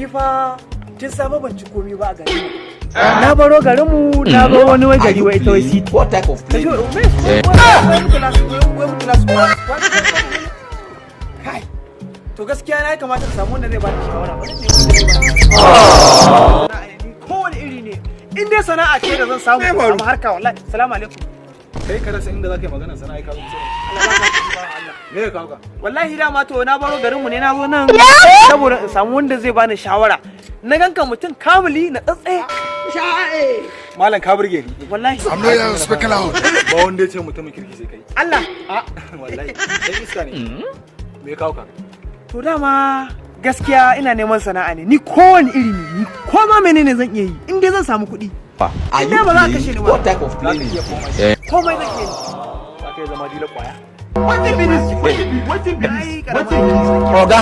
Ni fa tun safe ban ci komai ba a gari. Na baro garinmu na zo wani gari wai ita wai city. What type of plane? Kai. To gaskiya na kamata ka samu wanda zai bani shawara. Kowane iri ne. In dai sana'a ce da zan samu amma harka wallahi. Assalamu alaikum. Kai ka rasa inda zaka yi magana sana'a ka zo. Me ka hauka? Wallahi dama to na baro garinmu ne na zo nan saboda in samu wanda zai bani shawara. Na ganka mutum kamili na tsatsaye. Malam ka burge ni. Wallahi. I'm not even speaking out. Ba wanda ya ce mutumin kirki sai kai. Allah. Wallahi. Sai iska ne. Me ka hauka? To dama gaskiya ina neman sana'a ne. Ni kowane iri ne. Ni koma menene zan iya yi. In dai zan samu kuɗi. Are you playing? What type of plane is it? Komai zan iya yi. Za ka yi zama dila kwaya. What the business? What the business? Oga.